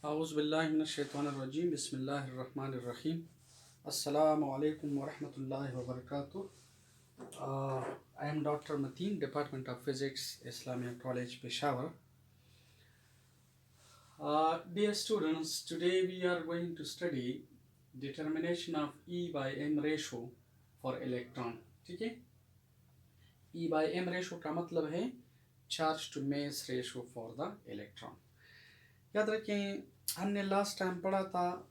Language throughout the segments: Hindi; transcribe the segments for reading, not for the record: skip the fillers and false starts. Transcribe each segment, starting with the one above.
औज़ुबिल्लाहिमिनश्शैतानिर्रजीम बिस्मिल्लाहिर्रहमानिर्रहीम अस्सलामु अलैकुम वरहमतुल्लाहि वबरकातुह। I am Dr. Mateen, Department of Physics, Islamia College, Peshawar. Dear students, today we are going to study determination of E by M ratio for electron. ठीक है, E by M ratio का मतलब है charge to mass ratio for the electron. याद रखें, हमने लास्ट टाइम पढ़ा था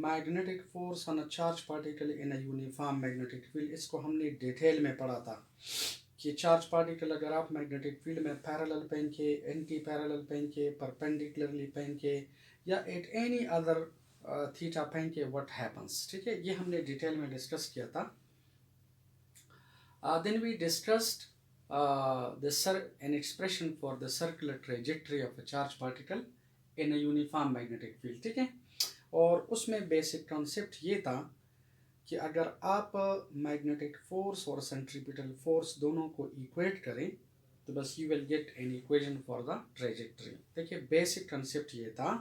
magnetic force on a charge particle in a uniform magnetic field. इसको हमने डिटेल में पढ़ा था कि चार्ज पार्टिकल अगर आप मैग्नेटिक फील्ड में पैरेलल पहन के, एंटी पैरेलल पहन के, परपेंडिकुलरली पहन के या एट एनी अदर थीटा पहन के व्हाट हैपन्स। ठीक है, ये हमने डिटेल में डिस्कस किया था। Then we discussed an expression for the circular trajectory of a charge particle in a uniform magnetic field। ठीक है, और उसमें बेसिक कॉन्सेप्ट ये था कि अगर आप मैग्नेटिक फोर्स और सेंट्रीपिटल फोर्स दोनों को इक्वेट करें तो बस you will get an equation for the trajectory. देखिए, बेसिक कॉन्सेप्ट ये था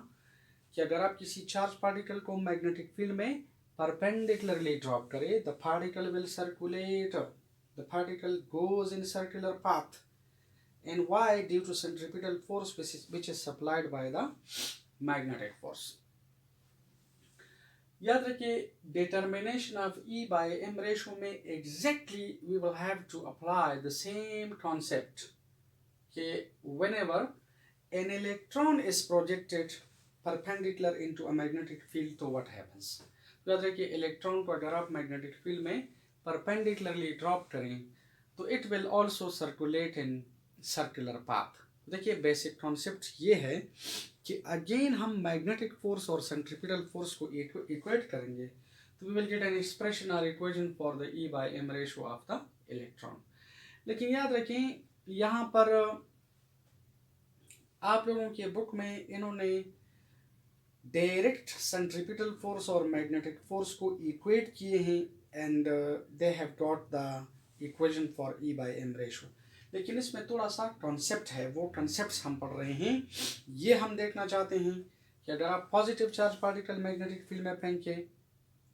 कि अगर आप किसी चार्ज पार्टिकल को मैग्नेटिक फील्ड में परपेंडिकुलरली ड्रॉप करें, the particle will circulate, the particle goes in circular path and why? Due to centripetal force which is supplied by the magnetic force. याद रखिए, determination of E by M ratio में exactly we will have to apply the same concept कि whenever an electron is projected perpendicular into a magnetic field तो what happens। याद रखिए, इलेक्ट्रॉन को अगर आप मैग्नेटिक फील्ड में परपेंडिकुलरली ड्रॉप करें तो it will also circulate in circular path. देखिए, बेसिक कॉन्सेप्ट ये है कि अगेन हम मैग्नेटिक फोर्स और सेंट्रीपिटल फोर्स को इक्वेट करेंगे तो we will get an expression और equation for the E by M ratio of the electron. लेकिन याद रखें, यहाँ पर आप लोगों के बुक में इन्होंने डायरेक्ट सेंट्रीपिटल फोर्स और मैग्नेटिक फोर्स को इक्वेट किए हैं and they have got the equation for E by M ratio. लेकिन इसमें थोड़ा सा कॉन्सेप्ट है, वो कॉन्सेप्ट्स हम पढ़ रहे हैं। ये हम देखना चाहते हैं कि अगर आप positive charge particle magnetic field में फेंके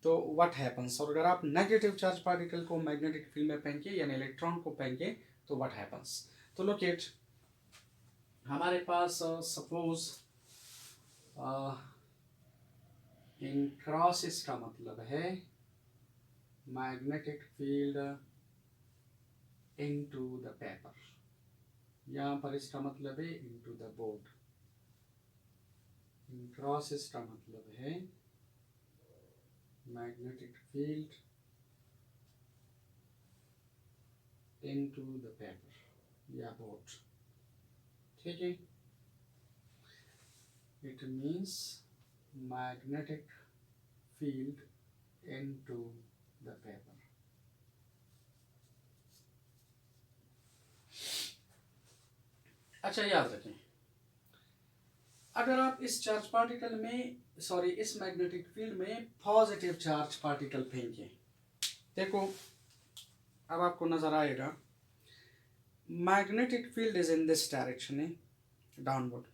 तो व्हाट हैपन्स, और अगर आप नेगेटिव चार्ज पार्टिकल को मैग्नेटिक फील्ड में फेंके यानी इलेक्ट्रॉन को फेंके तो व्हाट हैपन्स। तो लुक इट, हमारे पास सपोज इन क्रॉसिस का मतलब है magnetic field into the paper, यहाँ पर इसका मतलब है into the board। in crosses का मतलब है magnetic field into the paper या board। ठीक है, it means magnetic field into the paper। अच्छा, याद रखें, अगर आप इस चार्ज पार्टिकल में इस मैग्नेटिक फील्ड में पॉजिटिव चार्ज पार्टिकल फेंकें, देखो अब आपको नजर आएगा magnetic field is in this direction है, डाउनवर्ड।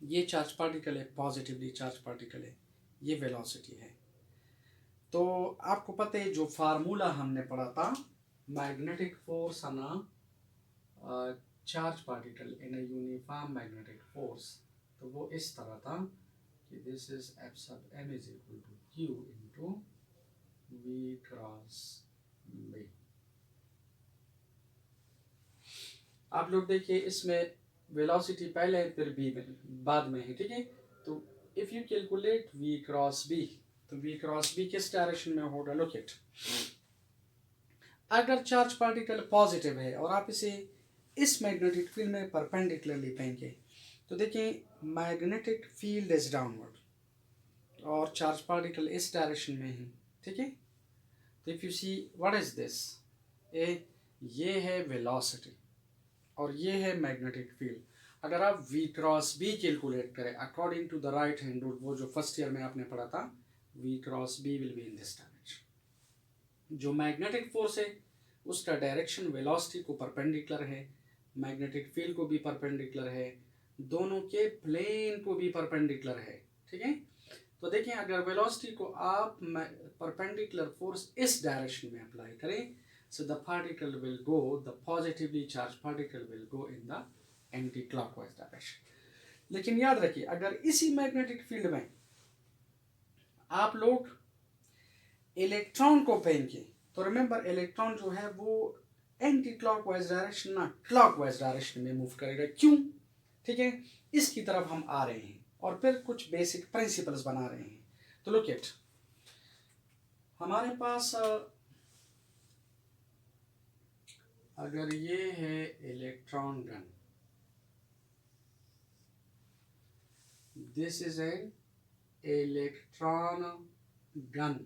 ये चार्ज पार्टिकल है, पॉजिटिवली चार्ज पार्टिकल है, ये वेलोसिटी है। तो आपको पता है जो फार्मूला हमने पढ़ा था magnetic force on charge particle in a uniform magnetic force, तो वो इस तरह था कि this is F sub m is equal to q into v cross b। आप लोग देखिए, इसमें वेलोसिटी पहले है फिर b में बाद में है। ठीक है, तो if you calculate v cross b तो v क्रॉस b किस डायरेक्शन में होगा। लुक इट, अगर चार्ज पार्टिकल पॉजिटिव है और आप इसे इस मैग्नेटिक फील्ड में परपेंडिकुलरली फेंके तो देखिए मैग्नेटिक फील्ड इज डाउनवर्ड और चार्ज पार्टिकल इस डायरेक्शन में है। ठीक है, तो if you see what is this, ये है वेलोसिटी और ये है मैग्नेटिक फील्ड। अगर आप v क्रॉस b कैलकुलेट करें according to the right hand rule, वो जो फर्स्ट ईयर में आपने पढ़ा था, v cross b will be in this direction. जो मैग्नेटिक फोर्स है उसका डायरेक्शन वेलोसिटी को परपेंडिकुलर है, मैग्नेटिक फील्ड को भी परपेंडिकुलर है, दोनों के प्लेन को भी परपेंडिकुलर है, ठीक है। तो देखें, अगर वेलोसिटी को आप परपेंडिकुलर फोर्स इस डायरेक्शन में अप्लाई करें, so the particle will go, the positively charge particle will go in the anti clockwise direction. लेकिन याद रखिए, अगर इसी मैग्नेटिक फील्ड में आप लोग इलेक्ट्रॉन को फेंकें, तो रिमेंबर इलेक्ट्रॉन जो है वो एंटी क्लॉकवाइज डायरेक्शन ना क्लॉकवाइज डायरेक्शन में मूव करेगा। क्यों? ठीक है, इसकी तरफ हम आ रहे हैं और फिर कुछ बेसिक प्रिंसिपल्स बना रहे हैं। तो लुक एट, हमारे पास अगर ये है electron gun, this is an electron gun.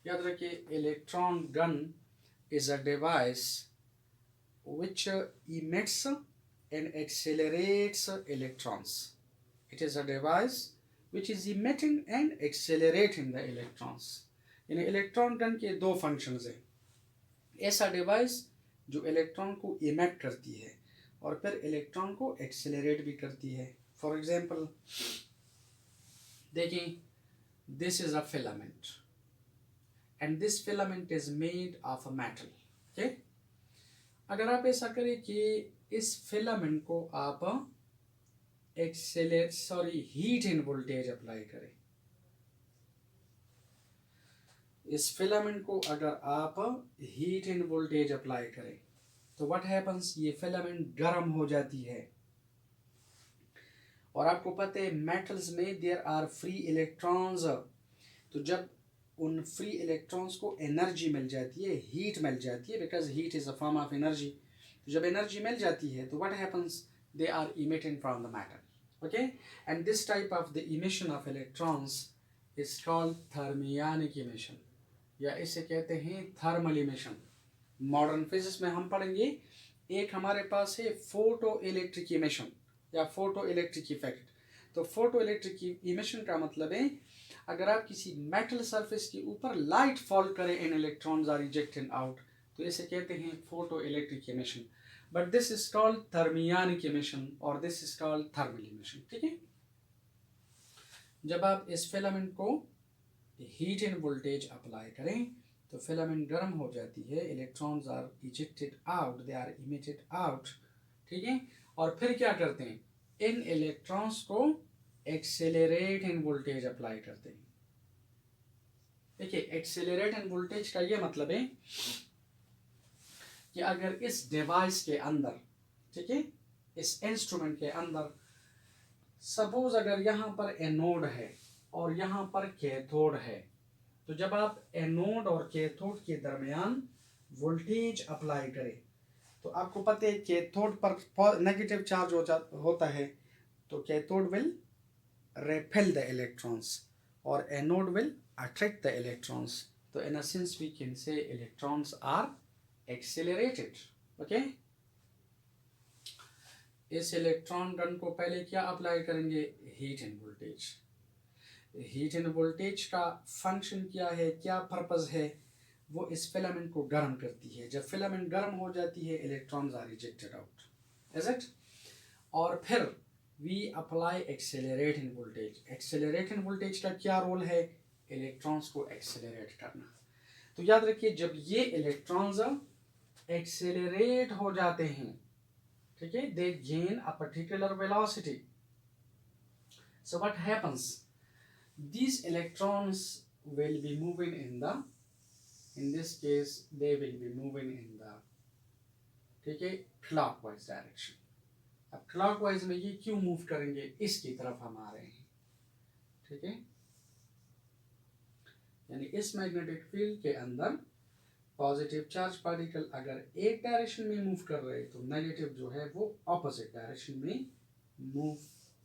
याद रखिए, electron gun is a device which emits and accelerates electrons. It is a device which is emitting and accelerating the electrons. यानी इलेक्ट्रॉन गन के दो फंक्शंस हैं। ऐसा डिवाइस जो इलेक्ट्रॉन को इमिट करती है और फिर इलेक्ट्रॉन को एक्सेलरेट भी करती है। फॉर एग्जांपल देखें, this is a filament and this filament is made of a metal, okay? अगर आप ऐसा करें कि इस फिलामेंट को आप हीट इन वोल्टेज अप्लाई करें, इस फिलामेंट को अगर आप हीट इन वोल्टेज अप्लाई करें तो व्हाट हैपन्स, ये फिलामेंट गर्म हो जाती है। और आपको पता है मेटल्स में देयर आर फ्री इलेक्ट्रॉन्स, तो जब उन फ्री इलेक्ट्रॉन्स को एनर्जी मिल जाती है, हीट मिल जाती है, because heat is a form of energy. तो जब एनर्जी मिल जाती है तो what happens, they are emitted from the matter, okay. And this type of the emission of electrons is called thermionic emission, या इसे कहते हैं थर्मल इमिशन। मॉडर्न फिजिक्स में हम पढ़ेंगे, एक हमारे पास है फोटो इलेक्ट्रिक इमिशन या फोटो इलेक्ट्रिक इफेक्ट। तो फोटो इलेक्ट्रिक इमिशन का मतलब है अगर आप किसी मेटल सरफेस के ऊपर लाइट फॉल करें and electrons are ejected out, तो इसे कहते हैं photo electric emission. But this is called thermionic emission और this is called thermal emission, ठीक है। जब आप इस फिलामेंट को हीट इन वोल्टेज अप्लाई करें तो फिलामेंट गर्म हो जाती है, electrons are ejected out, they are emitted out, ठीक है। और फिर क्या करते हैं, इन इलेक्ट्रॉन्स को एक्सेलरेट इन वोल्टेज अप्लाई करते हैं। देखिए, एक्सेलरेट इन वोल्टेज का ये मतलब है कि अगर इस डिवाइस के अंदर, ठीक है, इस इंस्ट्रूमेंट के अंदर सपोज अगर यहाँ पर एनोड है और यहाँ पर कैथोड है, तो जब आप एनोड और कैथोड के दरमियान वोल्टेज अप्लाई करें तो आपको पता है कैथोड पर नेगेटिव चार्ज होता है, तो cathode will repel the electrons or anode will attract the electrons. So in a sense we can say electrons are accelerated, okay? इस इलेक्ट्रॉन गन को पहले क्या अप्लाई करेंगे, heat in voltage. Heat in voltage का फंक्शन क्या है, क्या पर्पस है, वो इस फिलामेंट को गर्म करती है। जब फिलामेंट गर्म हो जाती है electrons are rejected out, is it. और फिर we apply accelerate in voltage। accelerate in voltage का क्या रोल है, इलेक्ट्रॉन्स को एक्सेलरेट करना। तो याद रखिए, जब ये इलेक्ट्रॉन्स एक्सेलरेट हो जाते हैं, ठीक है, they gain a particular velocity, so what happens, these electrons will be moving in this case they will be moving in the, ठीक है, clockwise direction। अब क्लॉकवाइज में ये क्यों मूव करेंगे, इसकी तरफ हम आ रहे हैं, ठीक है। यानी इस मैग्नेटिक फील्ड के अंदर पॉजिटिव चार्ज पार्टिकल अगर एक डायरेक्शन में मूव कर रहे हैं तो नेगेटिव जो है वो ऑपोजिट डायरेक्शन में मूव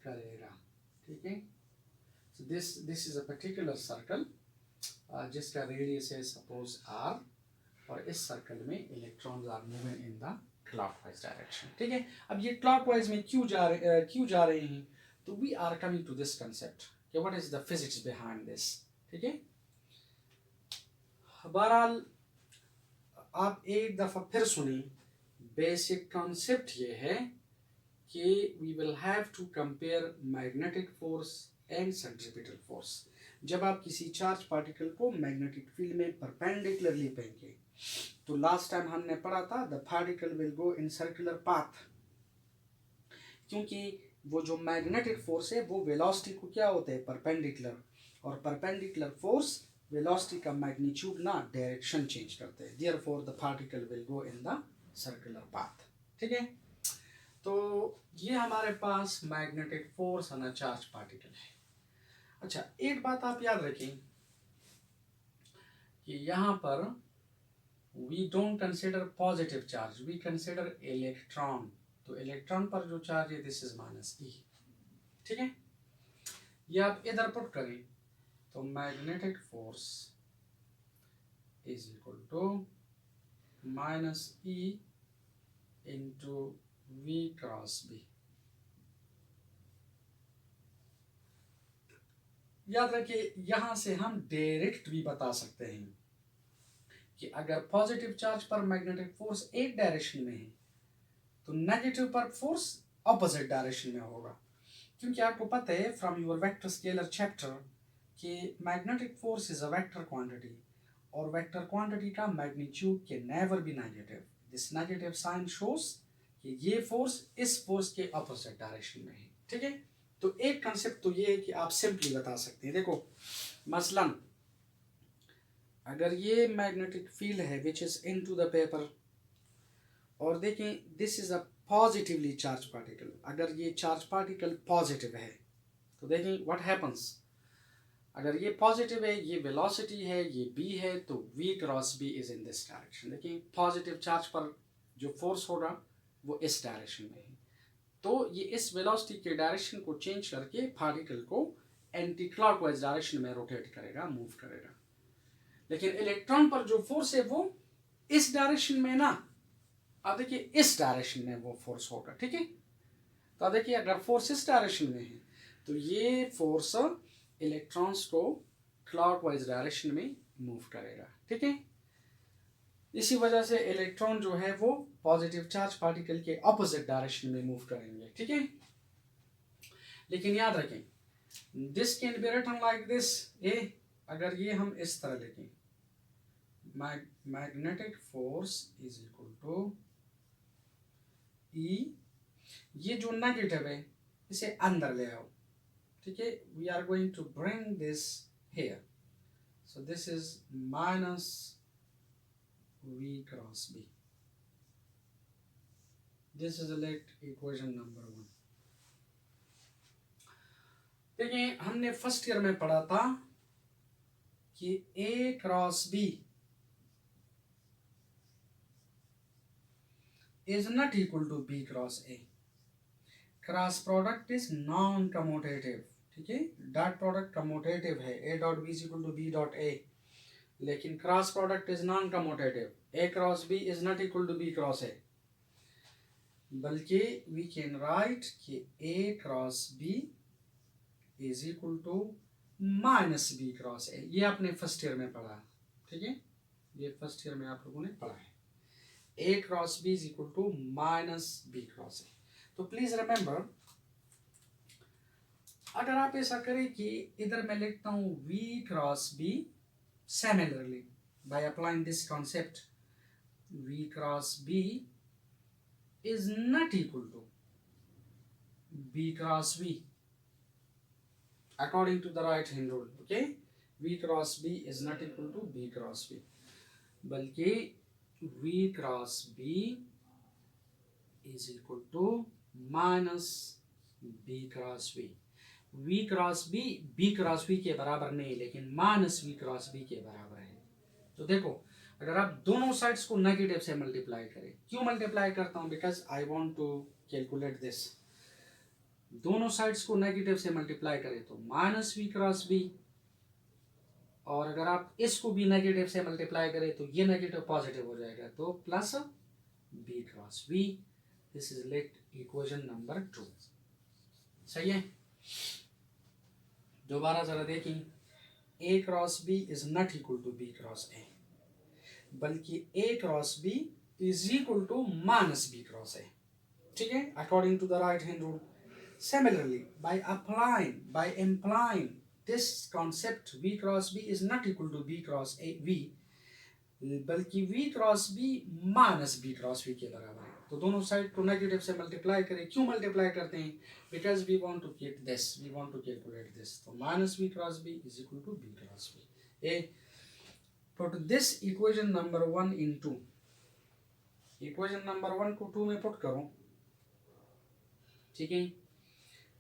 करेगा, ठीक है। So this is a particular circle जिसका रेडियस है सपोज r, और इस सर्कल में electrons are moving in the clockwise direction, ठीक है। अब ये क्लॉकवाइज में क्यों जा रहे हैं, तो we are coming to this concept कि what is the physics behind this, ठीक है। बहरहाल आप एक दफा फिर सुनी, बेसिक कॉन्सेप्ट ये है कि we will have to compare magnetic force and centripetal force. जब आप किसी चार्ज पार्टिकल को मैग्नेटिक फील्ड में परपेंडिकुलरली फेंकें, तो लास्ट टाइम हमने पढ़ा था the particle will go in circular path, क्योंकि वो जो मैग्नेटिक फोर्स है वो वेलोसिटी को क्या होता है, परपेंडिकुलर, और परपेंडिकुलर फोर्स वेलोसिटी का मैग्नीट्यूड ना डायरेक्शन चेंज करते हैं, therefore the particle will go in the circular path. ठीक है, तो ये हमारे पास magnetic force on a charge particle है। अच्छा, एक बात आप याद रखें कि यहाँ पर we don't consider positive charge, we consider electron. तो इलेक्ट्रॉन पर जो चार्ज है दिस इज माइनस ई। ठीक है, ये आप इधर पुट करें तो magnetic force is equal to minus E into V cross B. याद रखिए, यहां से हम डायरेक्ट भी बता सकते हैं कि अगर पॉजिटिव चार्ज पर मैग्नेटिक फोर्स एक डायरेक्शन में है तो नेगेटिव पर फोर्स ऑपोजिट डायरेक्शन में होगा, क्योंकि आपको पता है from your vector scalar chapter कि magnetic force is a vector quantity, और वेक्टर क्वांटिटी का magnitude can never be negative. This negative sign shows कि ये फोर्स इस फोर्स के ऑपोजिट डायरेक्शन में है। ठीक है, तो एक कंसेप्ट तो ये है कि आप सिंपली बता सकते हैं। देखो मसलन अगर ये मैग्नेटिक फील्ड है which is into the paper, और देखें this is a positively charge particle, अगर ये चार्ज पार्टिकल पॉजिटिव है तो देखें व्हाट हैपन्स, अगर ये पॉजिटिव है, ये वेलोसिटी है, ये बी है, तो V cross B is in this direction. देखिए पॉजिटिव चार्ज पर जो फोर्स होगा वो इस डायरेक्शन में है, तो ये इस वेलोसिटी के डायरेक्शन को चेंज करके पार्टिकल को एंटी क्लॉकवाइज डायरेक्शन में रोटेट करेगा, मूव करेगा। लेकिन इलेक्ट्रॉन पर जो फोर्स है वो इस डायरेक्शन में ना, अब देखिए इस डायरेक्शन में वो फोर्स होगा। ठीक है, तो अब देखिए अगर फोर्स इस डायरेक्शन में है तो ये फोर्स इलेक्ट्रॉन्स को क्लॉकवाइज डायरेक्शन में मूव करेगा। ठीक है, इसी वजह से इलेक्ट्रॉन जो है वो पॉजिटिव चार्ज पार्टिकल के ऑपोजिट डायरेक्शन में मूव करेंगे। ठीक है, लेकिन याद रखें this can be written like this, ए अगर ये हम इस तरह लिखें, magnetic force is equal to E, ये जो नेगेटिव है इसे अंदर ले आओ। ठीक है, we are going to bring this here, so this is minus V cross B. This is let equation number 1। देखिए हमने फर्स्ट ईयर में पढ़ा था कि A cross B is not equal to B cross A। Cross product is non commutative. ठीक है, डॉट प्रोडक्ट कमोटेटिव है, A dot B is equal to B dot A, लेकिन cross product is non commutative, A cross B is not equal to B cross A, बल्कि वी कैन राइट कि A cross B is equal to minus B cross A। ये आपने फर्स्ट ईयर में पढ़ा। ठीक है, ये फर्स्ट ईयर में आप लोगों ने पढ़ा है, A cross B is equal to minus B cross A। तो प्लीज रिमेंबर, अगर आप ऐसा करें कि इधर मैं लिखता हूं V cross B, similarly by applying this concept V cross B is not equal to B cross B according to the right hand rule। okay, V cross B is not equal to B cross B, बल्कि V cross B is equal to minus B cross B। V cross B B cross B के बराबर नहीं, लेकिन माइनस V क्रॉस B के बराबर है। तो देखो अगर आप दोनों साइड्स को नेगेटिव से मल्टीप्लाई करें, क्यों मल्टीप्लाई करता हूं, because I want to calculate this, दोनों साइड्स को नेगेटिव से मल्टीप्लाई करें तो माइनस V क्रॉस B, और अगर आप इसको भी नेगेटिव से मल्टीप्लाई करें तो ये नेगेटिव पॉजिटिव हो जाएगा, तो plus B cross B। This is let equation number 2। सही है, दोबारा जरा देखें, A cross B is not equal to B cross A, बल्कि A cross B is equal to minus B cross A। ठीक है, according to the right hand rule. Similarly, by implying this concept, V cross B is not equal to B cross A V, बल्कि V cross B minus B cross V के बराबर है. तो दोनों साइड को नेगेटिव से मल्टीप्लाई करें. क्यों मल्टीप्लाई करते हैं? Because we want to keep this, we want to calculate this. तो minus B cross B is equal to B cross B. ए put this equation number 1 in 2. Equation number 1 को 2 में पुट करो. ठीक है,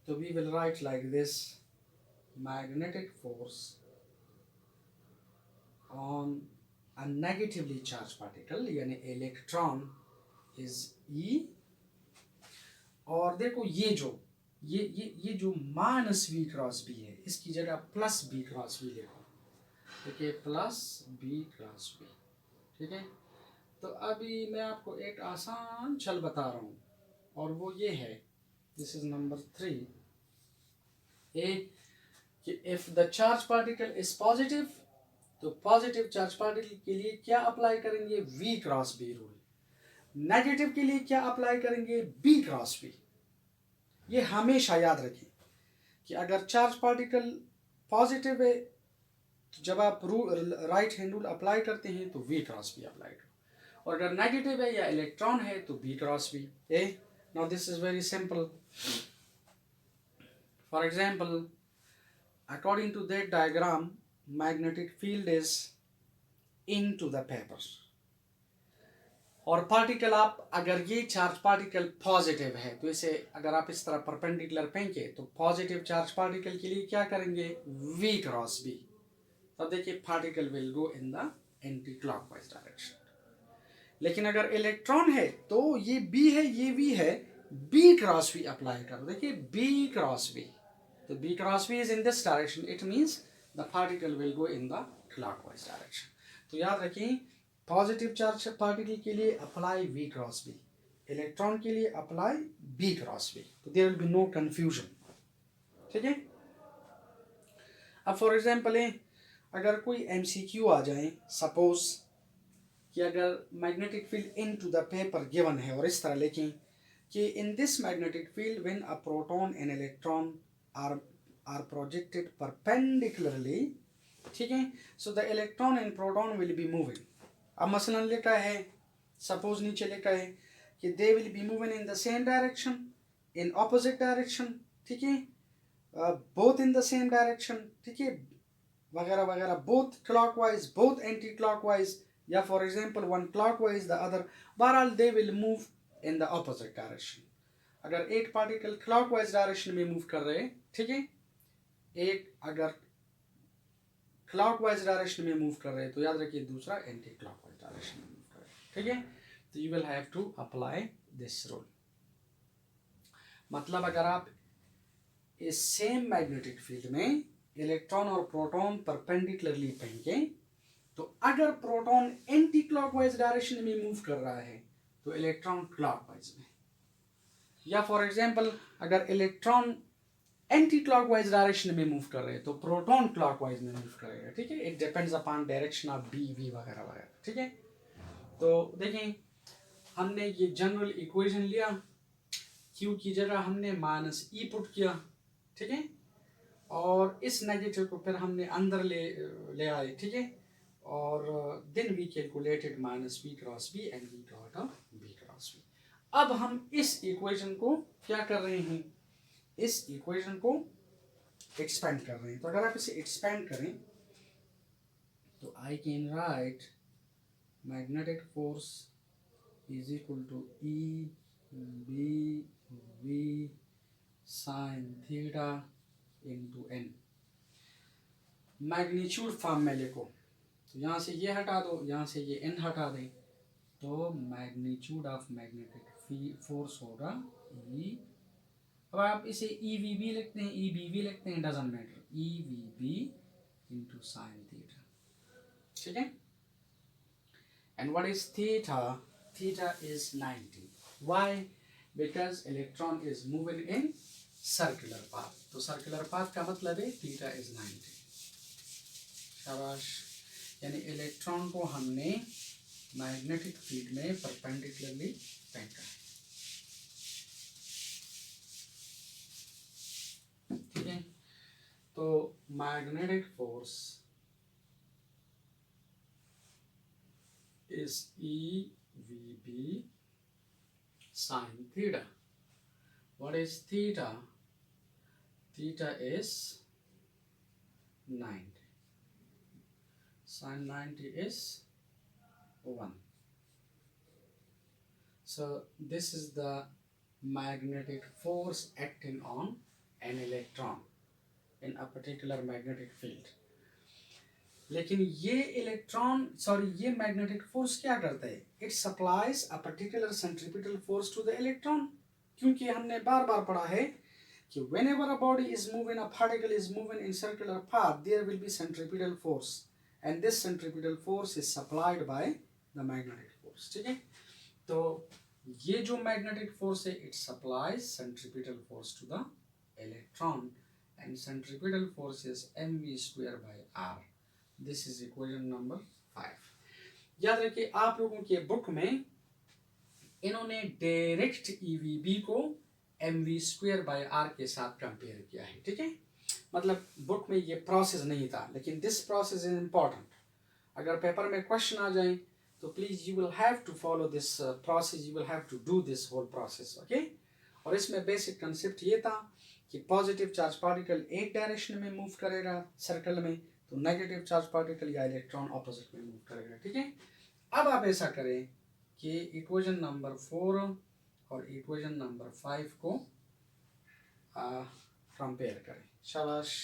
तो we will write like this. Magnetic force on a negatively charged particle यानी इलेक्ट्रॉन इज E. और देखो ये जो माइनस V क्रॉस B है, इसकी जगह प्लस B क्रॉस B लिखो. ठीक है, प्लस B क्रॉस B. ठीक है, तो अभी मैं आपको एक आसान छल बता रहा हूँ, और वो ये है, दिस इज नंबर 3 ए, कि if the charge particle is positive, तो पॉजिटिव चार्ज पार्टिकल के लिए क्या अप्लाई करेंगे? V cross B rule. Negative के लिए क्या अप्लाई करेंगे? B cross B. ये हमेशा याद रखें कि अगर चार्ज पार्टिकल पॉजिटिव है, तो जब आप राइट हैंड रूल अप्लाई करते हैं तो V क्रॉस B अप्लाई करो, और अगर नेगेटिव है या इलेक्ट्रॉन है तो B cross B. Now this is very simple. For example, according to that diagram, magnetic field is into the paper. और पार्टिकल आप, अगर ये चार्ज पार्टिकल पॉजिटिव है, तो इसे अगर आप इस तरह परपेंडिकुलर फेंके, तो पॉजिटिव चार्ज पार्टिकल के लिए क्या करेंगे? V cross B. तब देखिए particle will go in the anti clockwise direction. लेकिन अगर इलेक्ट्रॉन है तो ये B है, ये V है, B क्रॉस B अप्लाई करो. देखिए B क्रॉस B, तो B cross B is in this direction. It means the particle will go in the clockwise direction. तो याद रखें, पॉजिटिव चार्ज पार्टिकल के लिए apply V cross B, electron के लिए अप्लाई B क्रॉस B. तो there will be no confusion. ठीक है. अब फॉर एग्जांपल अगर कोई MCQ आ जाए, सपोज कि अगर magnetic field into the paper given है, और इस तरह लिखें कि in this magnetic field when a proton and electron are projected perpendicularly. ठीक है, so the electron and proton will be moving. अब मसलन लिखा है, सपोज नीचे लिखा है कि they will be moving in the same direction, in opposite direction. ठीक है, both in the same direction. ठीक है, वगैरह वगैरह, both clockwise, both anti clockwise, या for example one clockwise the other. बहरहाल they will move in the opposite direction. अगर एक पार्टिकल क्लॉकवाइज डायरेक्शन में मूव कर रहे हैं, ठीक है, एक अगर क्लॉकवाइज डायरेक्शन में मूव कर रहे हैं, तो याद रखिए दूसरा एंटी क्लॉकवाइज डायरेक्शन में मूव कर रहे हैं. ठीक है, तो you will have to apply this rule. मतलब अगर आप इस सेम मैग्नेटिक फील्ड में इलेक्ट्रॉन और प्रोटॉन परपेंडिकुलरली फेंकें, तो अगर प्रोटॉन एंटी क्लॉकवाइज डायरेक्शन में मूव कर रहा है तो इलेक्ट्रॉन क्लॉकवाइज में, या फॉर एग्जाम्पल अगर इलेक्ट्रॉन एंटी क्लॉकवाइज डायरेक्शन में मूव कर रहे हैं तो प्रोटॉन क्लॉकवाइज में मूव करेगा. ठीक है, it depends upon direction of B V वगैरह वगैरह. ठीक है, तो देखें हमने ये जनरल इक्वेशन लिया, Q की जगह हमने माइनस E पुट किया. ठीक है, और इस नेगेटिव को फिर हमने अंदर ले आए. ठीक है, और then we calculated minus B cross B and we got B cross B. अब हम इस इक्वेशन को क्या कर रहे हैं? इस इक्वेशन को एक्सपेंड कर रहे हैं. तो अगर आप इसे एक्सपेंड करें तो I can write magnetic force is equal to EB sine theta into n. Magnitude form में लिखो, तो यहाँ से ये हटा दो, यहाँ से ये n हटा दें, तो मैग्नीट्यूड ऑफ मैग्नेटिक फोर्स होगा E. अब आप इसे EVB लिखते हैं, EBB लिखते हैं, doesn't matter, EVB into sine theta. ठीक है, and what is theta? Theta is 90. Why? Because electron is moving in circular path. तो सर्कुलर पाथ का मतलब है थीटा इज 90. शाबाश, यानी इलेक्ट्रॉन को हमने मैग्नेटिक फील्ड में परपेंडिकुलरली फेंका है. magnetic force is EVB sin theta. What is theta? Theta is 90. Sin 90 is 1. So this is the magnetic force acting on an electron in a particular magnetic field. लेकिन ये मैग्नेटिक फोर्स क्या करता है? It supplies a particular centripetal force to the electron, क्योंकि हमने बार बार पढ़ा है कि whenever a body is moving, a particle is moving in circular path, there will be centripetal force, and this centripetal force is supplied by the magnetic force. ठीक है, तो ये जो magnetic force है, it supplies centripetal force to the electron, and centripetal force is mv square by r. This is equation number 5। याद रखिए, आप लोगों के बुक में इन्होंने डायरेक्ट ईवीबी को mv स्क्वायर बाय r के साथ कंपेयर किया है। ठीक है, मतलब बुक में ये प्रोसेस नहीं था, लेकिन दिस प्रोसेस इज इम्पॉर्टेंट। अगर पेपर में क्वेश्चन आ जाए तो please you will have to follow this process, you will have to do this whole process. Okay, और इसमें बेसिक कंसेप्ट ये था कि पॉजिटिव चार्ज पार्टिकल एक डायरेक्शन में मूव करेगा सर्कल में, तो नेगेटिव चार्ज पार्टिकल या इलेक्ट्रॉन ऑपोजिट में मूव करेगा। ठीक है, अब आप ऐसा करें कि इक्वेशन नंबर 4 और इक्वेशन नंबर 5 को कंपेयर करें। शाबाश,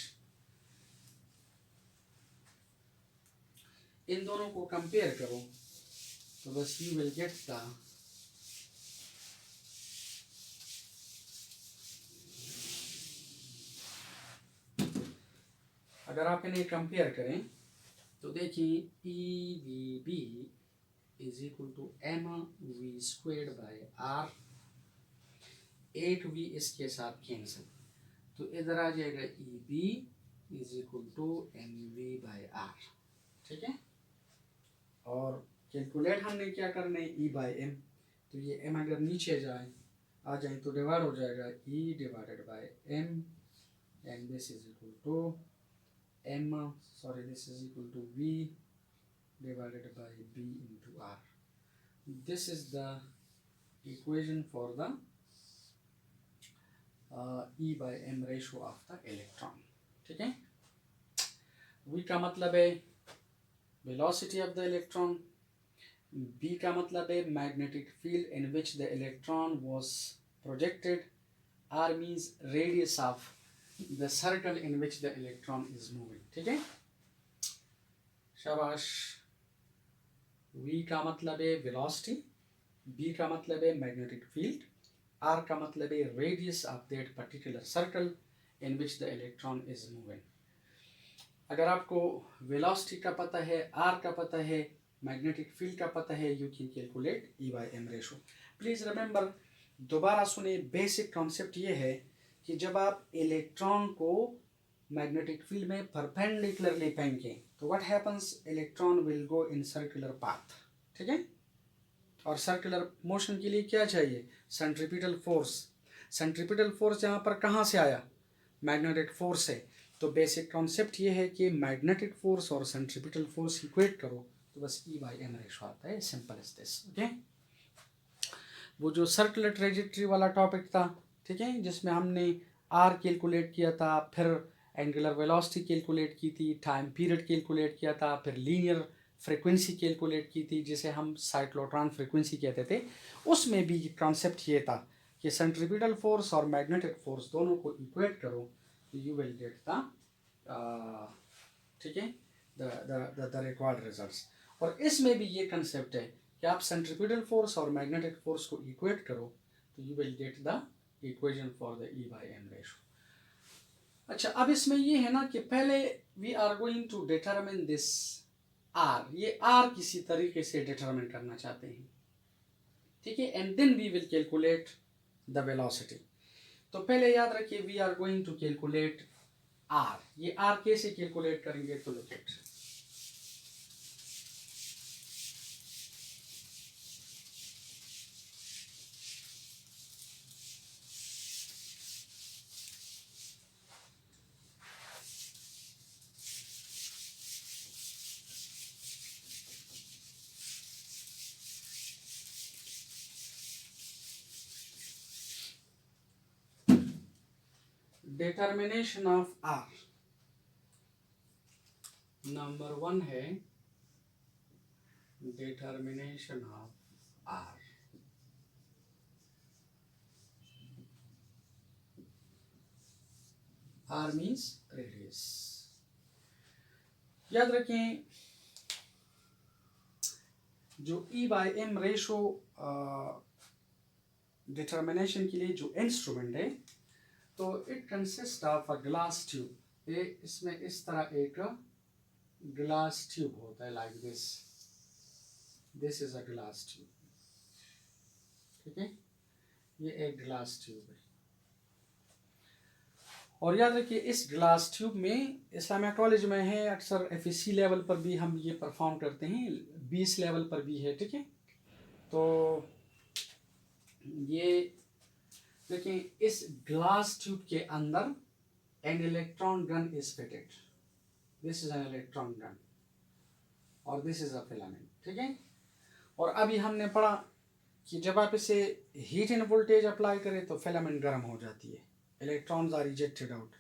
इन दोनों को कंपेयर करो तो बस यू विल गेट द अगर आप इन्हें कंपेयर करें तो देखिए E V B is equal to M V squared by R, 8v इसके साथ कैंसिल, तो इधर आ जाएगा E B is equal to M V by R. ठीक है, और कैलकुलेट हमने क्या करना है, ई बाय एम, तो ये एम अगर नीचे आ जाए तो डिवाइड हो जाएगा E divided by M, and this is equal to this is equal to V divided by B into R. This is the equation for the E by M ratio of the electron. ठीक है, V का मतलब है velocity of the electron, B का मतलब है magnetic field in which the electron was projected, R means radius of the circle in which the electron is moving। ठीक है, शाबाश। V का मतलब है velocity, B का मतलब है magnetic field, R का मतलब है radius of that particular circle in which the electron is moving। अगर आपको velocity का पता है, R का पता है, magnetic field का पता है, you can calculate E by M ratio। Please remember, दोबारा सुने, बेसिक कॉन्सेप्ट ये है कि जब आप इलेक्ट्रॉन को मैग्नेटिक फील्ड में परपेंडिकुलरली फेंकें तो what happens, electron will go in circular path. ठीक है, और सर्कुलर मोशन के लिए क्या चाहिए, सेंट्रीपिटल फोर्स। सेंट्रीपिटल फोर्स यहाँ पर कहाँ से आया, मैग्नेटिक फोर्स है। तो बेसिक कॉन्सेप्ट ये है कि मैग्नेटिक फोर्स और सेंट्रीपिटल फोर्स इक्वेट करो तो बस ई बाई एम रेशो आता है, सिंपल एज दिस। ओके, वो जो सर्कुलर ट्रेजेक्ट्री वाला टॉपिक था, ठीक है, जिसमें हमने आर कैलकुलेट किया था, फिर एंगुलर वेलोसिटी कैलकुलेट की थी, टाइम पीरियड कैलकुलेट किया था, फिर लीनियर फ्रीक्वेंसी कैलकुलेट की थी जिसे हम साइक्लोट्रॉन फ्रीक्वेंसी कहते थे, उसमें भी कॉन्सेप्ट ये था कि सेंट्रीपिटल फोर्स और मैग्नेटिक फोर्स दोनों को इक्वेट करो, यू विल गेट द, ठीक है, द रिक्वायर्ड रिजल्ट्स। और इसमें भी ये कंसेप्ट है कि आप सेंट्रीपिटल फोर्स और मैग्नेटिक फोर्स को इक्वेट करो तो you will get the equation for the E by M ratio. अच्छा, अब इसमें ये है ना कि पहले we are going to determine this R, ये आर किसी तरीके से डिटरमिन करना चाहते हैं, ठीक है, and then we will calculate the velocity. तो पहले याद रखिए we are going to calculate R. ये आर कैसे कैलकुलेट करेंगे, तो look at, determination of R, number 1 है determination of R. R means radius. याद रखें जो E/m रेशो डिटर्मिनेशन के लिए जो इंस्ट्रूमेंट है, तो it consist of a glass tube. इसमें इस तरह एक ग्लास ट्यूब होता है, like this is a glass tube, ठीक है, ये एक ग्लास ट्यूब है। और याद रखिए इस ग्लास ट्यूब में इस्लामिया कॉलेज में है, अक्सर FSC लेवल पर भी हम ये परफॉर्म करते हैं, 20 लेवल पर भी है, ठीक है। तो ये देखिए इस ग्लास ट्यूब के अंदर an electron gun is fitted, this is an electron gun और दिस इज अ फिलामेंट, ठीक है। और अभी हमने पढ़ा कि जब आप इसे हीट एंड वोल्टेज अप्लाई करें तो फिलामेंट गर्म हो जाती है, electrons are ejected out.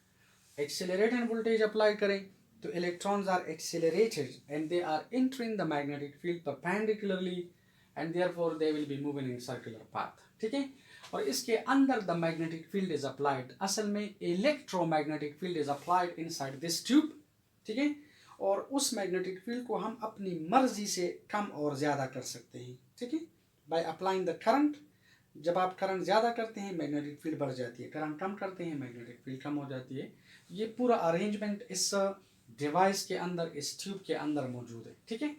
Accelerate and voltage apply करें तो electrons are accelerated and they are entering the magnetic field perpendicularly and therefore they will be moving in circular path, ठीक है। और इसके अंदर the magnetic field is applied, असल में electromagnetic field is applied inside this tube, ठीक है। और उस मैग्नेटिक फील्ड को हम अपनी मर्जी से कम और ज़्यादा कर सकते हैं, ठीक है, बाय अप्लाइंग द करंट। जब आप करंट ज़्यादा करते हैं मैग्नेटिक फील्ड बढ़ जाती है, करंट कम करते हैं मैग्नेटिक फील्ड कम हो जाती है। ये पूरा अरेंजमेंट इस डिवाइस के अंदर, इस ट्यूब के अंदर मौजूद है, ठीक है।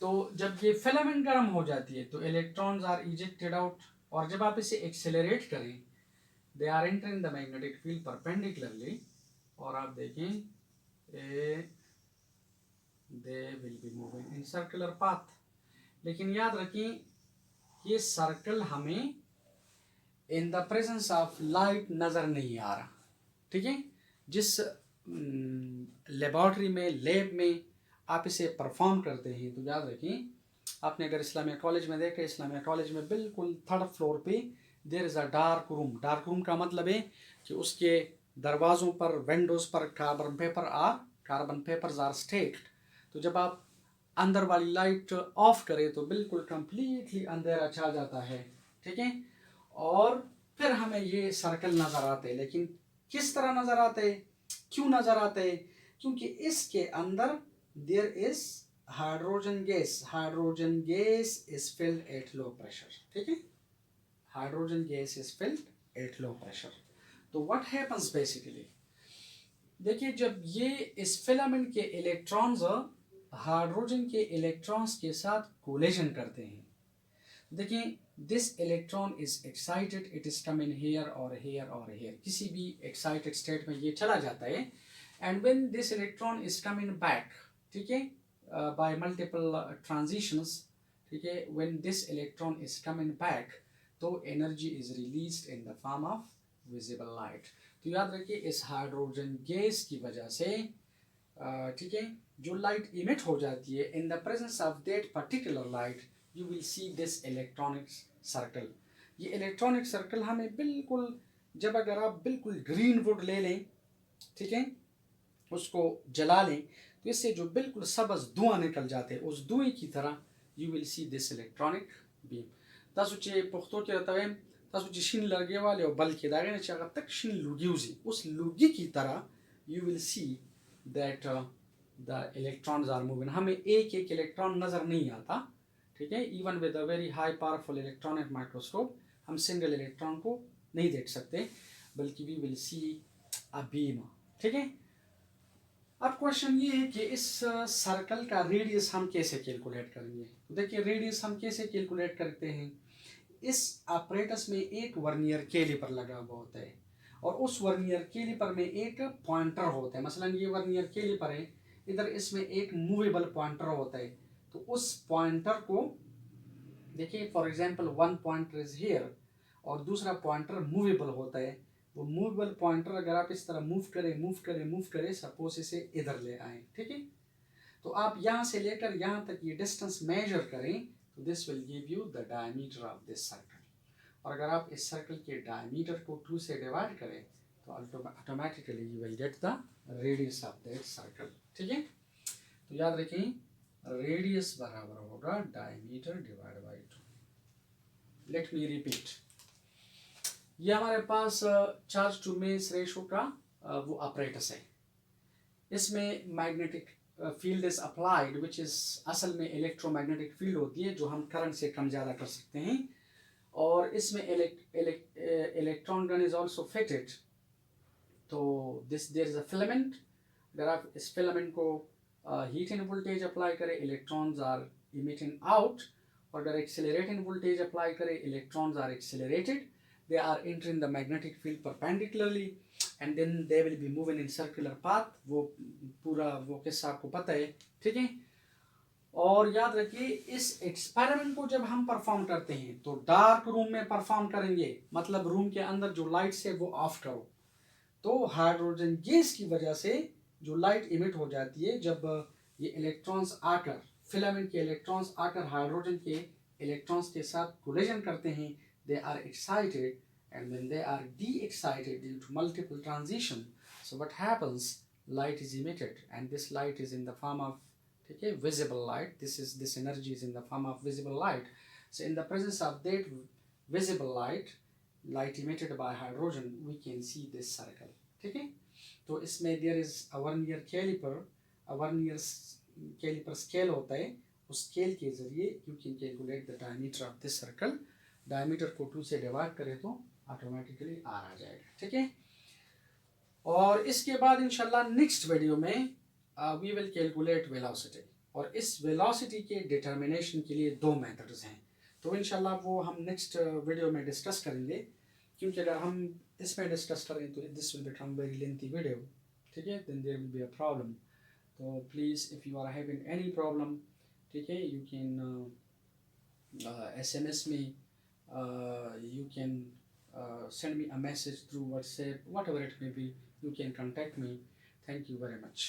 तो जब ये फिलामेंट गर्म हो जाती है तो इलेक्ट्रॉन्स आर इजेक्टेड आउट, और जब आप इसे एक्सेलरेट करें they are entering the magnetic field perpendicularly, और आप देखें they will be moving in circular path. लेकिन याद रखें ये सर्कल हमें in the presence of light नज़र नहीं आ रहा, ठीक है। जिस लेबॉर्ट्री में, लैब में आप इसे परफॉर्म करते हैं तो याद रखें, आपने अगर इस्लामिया कॉलेज में देखा, इस्लामिया कॉलेज में बिल्कुल 3rd फ्लोर पे there is a dark room. Dark room का मतलब है कि उसके दरवाज़ों पर, विंडोज़ पर कार्बन पेपर्स आर स्टेक्ड। तो जब आप अंदर वाली लाइट ऑफ करें तो बिल्कुल कंप्लीटली अंधेरा छा जाता है, ठीक है। और फिर हमें ये सर्कल नज़र आते हैं, लेकिन किस तरह नज़र आते हैं, क्यों नज़र आते हैं? क्योंकि इसके अंदर there is hydrogen gas, hydrogen gas is filled at low pressure, ठीक है, hydrogen gas is filled at low pressure. तो व्हाट हैपन्स बेसिकली, देखिए जब ये इस फिलामेंट के इलेक्ट्रॉन्स हाइड्रोजन के इलेक्ट्रॉन्स के साथ कोलिजन करते हैं, देखिए this electron is excited, it is come in here और हेयर और हेयर, किसी भी एक्साइटेड स्टेट में ये चला जाता है। And when this electron is come in back, ठीक है, बाय मल्टीपल ट्रांजिशंस, ठीक है, when this electron is come in back तो energy is released in the form of visible light. तो याद रखिए इस हाइड्रोजन गैस की वजह से, ठीक है, जो लाइट इमिट हो जाती है, इन the presence of that particular light you will see this electronic circle. ये इलेक्ट्रॉनिक सर्कल हमें बिल्कुल, जब अगर आप बिल्कुल ग्रीन वुड ले लें, ठीक है, उसको जला लें तो इससे जो बिल्कुल सबज धुआं निकल जाते हैं, उस धुएं की तरह you will see this electronic beam. तासुचे पुख्तो के तवेम तासुचे शिन लगे वाले और बल के दागे ने चागा तक शिन लुगिउजी, उस लुगी की तरह you will see that the electrons are moving. हमें एक एक इलेक्ट्रॉन नज़र नहीं आता, ठीक है, even with a very high powerful electronic microscope हम सिंगल इलेक्ट्रॉन को नहीं देख सकते, बल्कि we will see a beam, ठीक है। अब क्वेश्चन ये है कि इस सर्कल का रेडियस हम कैसे कैलकुलेट करेंगे। देखिए रेडियस हम कैसे कैलकुलेट करते हैं, इस ऑपरेटस में एक वर्नियर कैलिपर लगा हुआ होता है और उस वर्नियर कैलिपर में एक पॉइंटर होता है। मसलन ये वर्नियर कैलिपर है, इधर इसमें एक मूवेबल पॉइंटर होता है, तो उस पॉइंटर को देखिए for example one pointer is here और दूसरा पॉइंटर मूवेबल होता है। वो मूवेबल पॉइंटर अगर आप इस तरह मूव करें, सपोज इसे इधर ले आए, ठीक है, तो आप यहाँ से लेकर यहाँ तक ये डिस्टेंस मेजर करें तो this will give you the diameter of this circle. और अगर आप इस सर्कल के डायमीटर को 2 से डिवाइड करें तो automatically you will get the radius of that circle. ठीक है, तो याद रखें रेडियस बराबर होगा diameter divide by 2। Let me repeat, ये हमारे पास चार्ज टू मास रेशो का वो ऑपरेटर्स है। इसमें magnetic field is applied which is असल में इलेक्ट्रोमैग्नेटिक फील्ड होती है जो हम करंट से कम ज़्यादा कर सकते हैं। और इसमें electron gun is also fitted. तो this there is a filament. अगर आप इस फिलामेंट को हीट एंड वोल्टेज अप्लाई करें, इलेक्ट्रॉन्स आर इमिटिंग आउट। और अगर एक्सेलरेटिंग वोल्टेज अप्लाई करें, electrons are accelerated, they are entering the magnetic field perpendicularly and then they will be moving in circular path। वो पूरा वो किस्सा आपको पता है। ठीक है, और याद रखिए इस एक्सपेरिमेंट को जब हम परफॉर्म करते हैं तो डार्क रूम में परफॉर्म करेंगे, मतलब रूम के अंदर जो लाइट्स है वो ऑफ करो। तो हाइड्रोजन गैस की वजह से जो लाइट इमिट हो जाती है, जब ये इलेक्ट्रॉन्स आकर फिलामेंट के इलेक्ट्रॉन्स आकर हाइड्रोजन के इलेक्ट्रॉन्स के साथ कोलिजन करते हैं, they are excited, and when they are de-excited due to multiple transition, so what happens, light is emitted and this light is in the form of visible light। This energy is in the form of visible light। So in the presence of that visible light emitted by hydrogen, we can see this circle। ठीक है, तो इसमें there is a vernier caliper, a vernier caliper scale होता है। उस स्केल के जरिए you can calculate the diameter of this circle। Diameter को 2 से डिवाइड करें तो ऑटोमेटिकली आर आ जाएगा। ठीक है, और इसके बाद इंशाल्लाह नेक्स्ट वीडियो में वी विल कैलकुलेट वेलोसिटी। और इस वेलोसिटी के डिटर्मिनेशन के लिए 2 मेथड्स हैं, तो इंशाल्लाह वो हम नेक्स्ट वीडियो में डिस्कस करेंगे। क्योंकि अगर हम इसमें डिस्कस करें तो this will become very lengthy video. ठीक है, then there will be a problem. तो please if you are having any problem, ठीक है, you can SMS me, you can send me a message through WhatsApp, whatever it may be, you can contact me। Thank you very much।